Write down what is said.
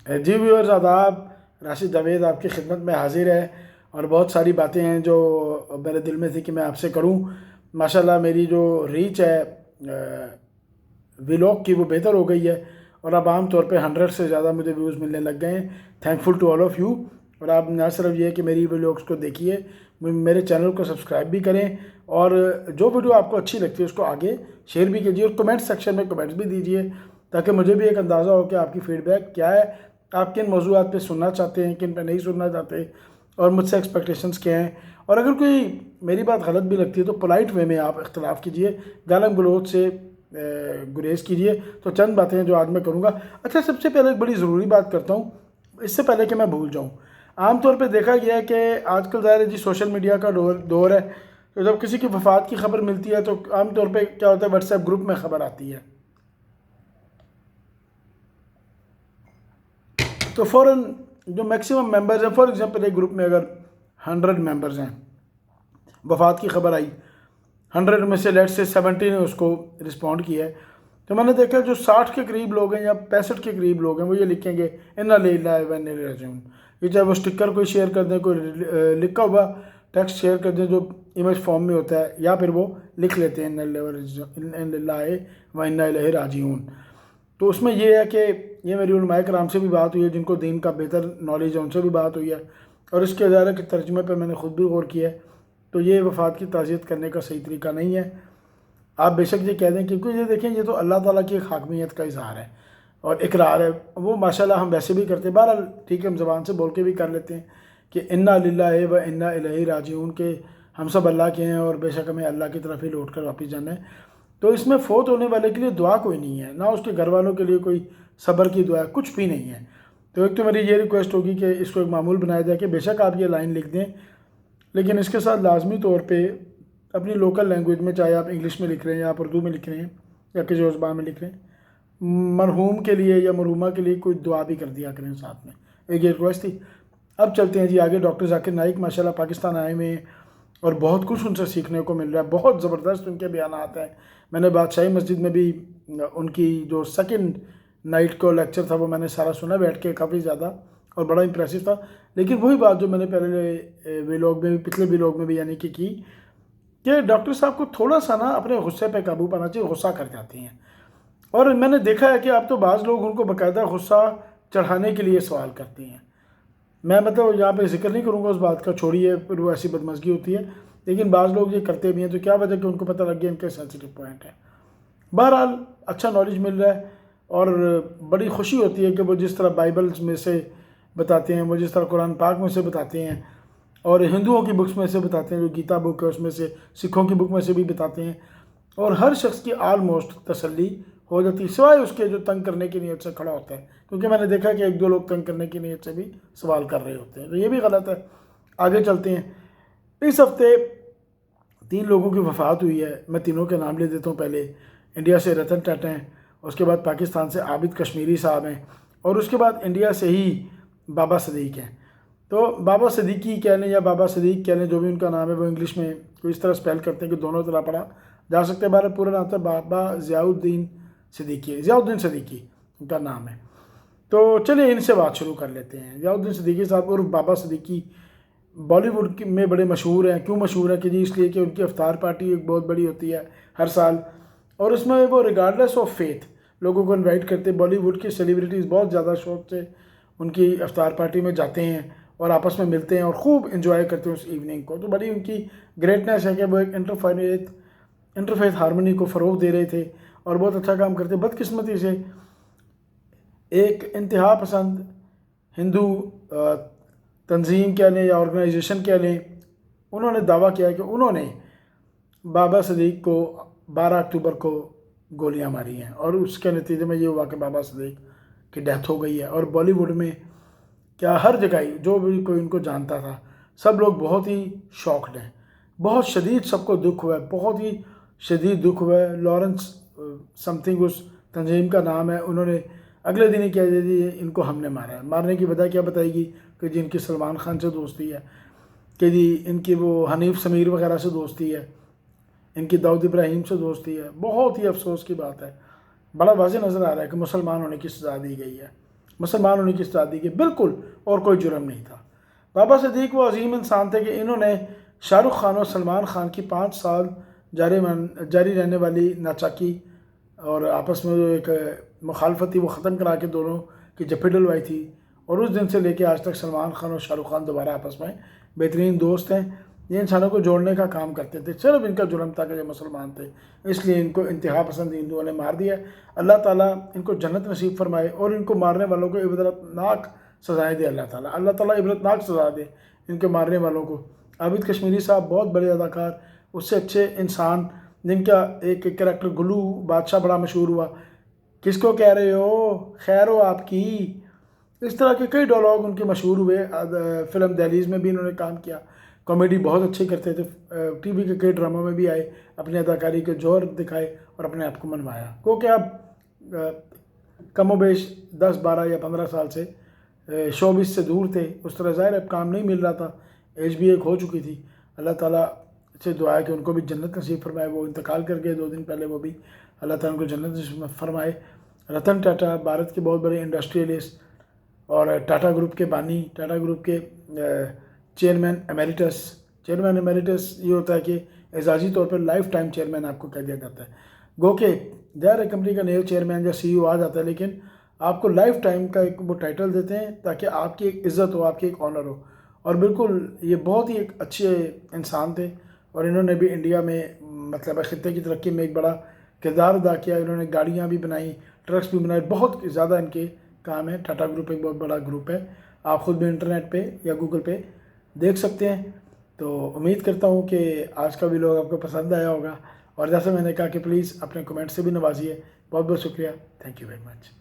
جی viewers आदाब, राशिद जावेद आपकी खिदमत में हाजिर है. और बहुत सारी बातें हैं जो मेरे दिल में थी कि मैं आपसे करूं. माशाल्लाह मेरी जो रीच है व्लॉग की वो बेहतर हो गई है, और अब आम तौर पे 100 से ज़्यादा मुझे व्यूज़ मिलने लग गए हैं. Thankful to all of you. और आप ना सिर्फ ये कि मेरी व्लॉग्स को देखिए, मेरे चैनल को सब्सक्राइब भी करें, और जो वीडियो आपको अच्छी लगती है उसको आगे शेयर भी कीजिए, और कमेंट सेक्शन में कमेंट्स भी दीजिए, ताकि मुझे भी एक अंदाज़ा हो कि आपकी फ़ीडबैक क्या है, आप किन मौज़ूआत पे सुनना चाहते हैं, किन पे नहीं सुनना चाहते, और मुझसे एक्सपेक्टेशंस क्या हैं. और अगर कोई मेरी बात गलत भी लगती है तो पोलाइट वे में आप इख्तलाफ कीजिए, गालम गलोच से गुरेज कीजिए. तो चंद बातें हैं जो आज मैं करूँगा. अच्छा, सबसे पहले एक बड़ी ज़रूरी बात करता हूँ, इससे पहले कि मैं भूल जाऊँ. आमतौर पे देखा गया है कि आजकल ज़ाहिर है जी सोशल मीडिया का दौर है. तो जब किसी की वफ़ात की खबर मिलती है तो आमतौर पे क्या होता है, व्हाट्सएप ग्रुप में ख़बर आती है. तो फ़ौरन जो मैक्सिमम मेंबर्स हैं, फॉर एग्जांपल एक ग्रुप में अगर 100 मेंबर्स हैं, वफ़ात की खबर आई, 100 में से लेट से 70 ने उसको रिस्पॉन्ड किया है, तो मैंने देखा जो 60 के करीब लोग हैं या 65 के करीब लोग हैं वो ये लिखेंगे इन्ना लिल्लाहि व इन्ना इलैहि राजिऊन. ये चाहे वो स्टिकर कोई शेयर कर दें, कोई लिखा हुआ टेक्स्ट शेयर कर दें जो इमेज फॉर्म में होता है, या फिर वो लिख लेते हैं इन्ना लिल्लाहि व इन्ना इलैहि राजिऊन. तो उसमें ये है कि ये मेरी उलमाए कराम से भी बात हुई है, जिनको दीन का बेहतर नॉलेज है, उनसे भी बात हुई है, और इसके ज़ाहिर के तर्जुमे पर मैंने ख़ुद भी गौर किया है. तो ये वफ़ात की ताज़ियत करने का सही तरीका नहीं है. आप बेशक ये कह दें, क्योंकि ये देखें ये तो अल्लाह ताला की एक हाकमियत का इज़हार है और इकरार है, वो माशाल्लाह हम वैसे भी करते हैं. बहरहाल ठीक है, हम ज़बान से बोल के भी कर लेते हैं कि इन्ना लिल्लाहि व इन्ना इलैहि राजिऊन, के हम सब अल्लाह के हैं और बेशक हमें अल्लाह की तरफ ही लौट कर वापस जाना है. तो इसमें फ़ौत होने वाले के लिए दुआ कोई नहीं है, ना उसके घर वालों के लिए कोई सब्र की दुआ है, कुछ भी नहीं है. तो एक तो मेरी ये रिक्वेस्ट होगी कि इसको एक मामूल बनाया जाए कि बेशक आप ये लाइन लिख दें, लेकिन इसके साथ लाजमी तौर पे अपनी लोकल लैंग्वेज में, चाहे आप इंग्लिश में लिख रहे हैं या आप उर्दू में लिख रहे हैं या किसी और ज़बान में लिख रहे हैं, मरहूम के लिए या मरहूमा के लिए कोई दुआ भी कर दिया करें साथ में. एक ये रिक्वेस्ट थी. अब चलते हैं जी आगे. डॉक्टर जाकिर नाइक माशाल्लाह पाकिस्तान आए हुए हैं और बहुत कुछ उनसे सीखने को मिल रहा है, बहुत ज़बरदस्त उनके बयान आते हैं. मैंने बादशाही मस्जिद में भी उनकी जो सेकंड नाइट को लेक्चर था वो मैंने सारा सुना बैठ के, काफ़ी ज़्यादा और बड़ा इंप्रेसिव था. लेकिन वही बात जो मैंने पहले व्लॉग में भी, पिछले व्लॉग में भी यानी कि कि डॉक्टर साहब को थोड़ा सा ना अपने गुस्से पे काबू पाना चाहिए, गुस्सा कर जाती हैं. और मैंने देखा है कि अब तो बाज़ लोग उनको बाकायदा गुस्सा चढ़ाने के लिए सवाल करते हैं. मैं मतलब यहाँ पे जिक्र नहीं करूँगा उस बात का, छोड़िए, फिर वो ऐसी बदमज़गी होती है, लेकिन बाज़ लोग ये करते भी हैं. तो क्या वजह कि उनको पता लग गया इनके सेंसिटिव पॉइंट है. बहरहाल अच्छा नॉलेज मिल रहा है और बड़ी खुशी होती है कि वो जिस तरह बाइबल्स में से बताते हैं, वो जिस तरह कुरान पाक में से बताते हैं, और हिंदुओं की बुक्स में से बताते हैं, जो गीता बुक है उसमें से, सिखों की बुक में से भी बताते हैं, और हर शख्स की आलमोस्ट तसल्ली हो जाती है, सिवाय उसके जो तंग करने की नीयत से खड़ा होता है. क्योंकि मैंने देखा कि एक दो लोग तंग करने की नीयत से भी सवाल कर रहे होते हैं, तो ये भी गलत है. आगे चलते हैं. इस हफ्ते 3 लोगों की वफ़ात हुई है. मैं तीनों के नाम ले देता हूँ. पहले इंडिया से रतन टाटा हैं, उसके बाद पाकिस्तान से आबिद कश्मीरी साहब हैं, और उसके बाद इंडिया से ही बाबा सदीक हैं. तो बाबा सदीकी कह लें या बाबा सदीक कह लें, जो भी उनका नाम है, वो इंग्लिश में कोई इस तरह स्पेल करते हैं कि दोनों तरह पढ़ा जा सकते हैं. बारह पूरा नाम था बाबा ज़ियाउद्दीन सदीकी, ज़ियाउद्दीन सदीकी उनका नाम है. तो चलिए इनसे बात शुरू कर लेते हैं. ज़ियाउद्दीन सदीकी साहब और बाबा सदीकी बॉलीवुड में बड़े मशहूर हैं. क्यों मशहूर हैं कि जी इसलिए कि उनकी अफ्तार पार्टी एक बहुत बड़ी होती है हर साल, और उसमें वो रिगार्डलेस ऑफ फेथ लोगों को इनवाइट करते. बॉलीवुड की सेलिब्रिटीज़ बहुत ज़्यादा शौक से उनकी अफ्तार पार्टी में जाते हैं और आपस में मिलते हैं और खूब इन्जॉय करते हैं उस इवनिंग को. तो बड़ी उनकी ग्रेटनेस है कि वो एक इंटरफेथ हारमोनी को फ़रोग़ दे रहे थे और बहुत अच्छा काम करते. बदकिस्मती से एक इंतहा पसंद हिंदू तंजीम कह लें या ऑर्गेनाइजेशन कह लें, उन्होंने दावा किया कि उन्होंने बाबा सदीक को 12 अक्टूबर को गोलियां मारी हैं, और उसके नतीजे में ये हुआ कि बाबा सदीक की डेथ हो गई है. और बॉलीवुड में क्या हर जगह ही जो भी कोई उनको जानता था, सब लोग बहुत ही शॉक्ड हैं. बहुत शदीद सबको दुख हुआ है, बहुत ही शदीद दुख हुआ है. लॉरेंस समथिंग उस तंजीम का नाम है. उन्होंने अगले दिन ही कह दिया जी इनको हमने मारा है. मारने की वजह क्या बताएगी कि जी इनकी सलमान खान से दोस्ती है, कि जी इनकी वो हनीफ समीर वगैरह से दोस्ती है, इनकी दाऊद इब्राहिम से दोस्ती है. बहुत ही अफसोस की बात है. बड़ा वाज़ेह नज़र आ रहा है कि मुसलमान होने की सज़ा दी गई है. मुसलमान होने की इजाज़त दी गई, बिल्कुल, और कोई जुर्म नहीं था। बाबा सिद्दीक वो अजीम इंसान थे कि इन्होंने शाहरुख खान और सलमान खान की 5 साल जारी रहने वाली नाचाकी और आपस में जो एक मुखालफत थी वो ख़त्म करा के दोनों की जफ्फी डलवाई थी, और उस दिन से लेकर आज तक सलमान खान और शाहरुख खान दोबारा आपस में बेहतरीन दोस्त हैं। ये इंसानों को जोड़ने का काम करते थे, सिर्फ इनका जुर्म था कि ये मुसलमान थे, इसलिए इनको इंतहा पसंद हिंदुओं ने मार दिया। अल्लाह ताला इनको जन्नत नसीब फरमाए और इनको मारने वालों को इबरतनाक सजाएँ दे। अल्लाह ताला इबरतनाक सजा दे इनके मारने वालों को। आबिद कश्मीरी साहब बहुत बड़े अदाकार, उससे अच्छे इंसान जिनका एक कैरेक्टर गुल्लू बादशाह बड़ा मशहूर हुआ, किसको कह रहे हो, खैर हो आपकी, इस तरह के कई डायलॉग उनके मशहूर हुए। फिल्म दहलीज में भी इन्होंने काम किया, कॉमेडी बहुत अच्छी करते थे, टीवी के कई ड्रामों में भी आए, अपनी अदाकारी के जोर दिखाए और अपने आप को मनवाया। क्योंकि अब कमोबेश 10-12 या 15 साल से शोबिस से दूर थे, उस तरह ज़ाहिर अब काम नहीं मिल रहा था, एज भी एक हो चुकी थी। अल्लाह ताला से दुआ है कि उनको भी जन्नत नसीब फरमाए। वो इंतकाल कर गए 2 दिन पहले, वो भी अल्लाह ताला उनको जन्नत नसीब फरमाए। रतन टाटा भारत के बहुत बड़े इंडस्ट्रियलिस्ट और टाटा ग्रुप के बानी, टाटा ग्रुप के चेयरमैन एमेरिटस ये होता है कि एजाजी तौर पर लाइफ टाइम चेयरमैन आपको कह दिया जाता है। गो के दर कंपनी का नया चेयरमैन या CEO आ जाता है, लेकिन आपको लाइफ टाइम का एक वो टाइटल देते हैं ताकि आपकी एक इज़्ज़त हो, आपकी एक ऑनर हो। और बिल्कुल ये बहुत ही एक अच्छे इंसान थे और इन्होंने भी इंडिया में मतलब ख़ित्ते की तरक्की में एक बड़ा किरदार अदा किया। इन्होंने गाड़ियाँ भी बनाई, ट्रक्स भी बनाए, बहुत ज़्यादा इनके काम है। टाटा ग्रुप एक बहुत बड़ा ग्रुप है, आप ख़ुद भी इंटरनेट पे या गूगल पे देख सकते हैं। तो उम्मीद करता हूँ कि आज का वीडियो आपको पसंद आया होगा, और जैसे मैंने कहा कि प्लीज़ अपने कमेंट से भी नवाजिए। बहुत बहुत शुक्रिया, थैंक यू वेरी मच।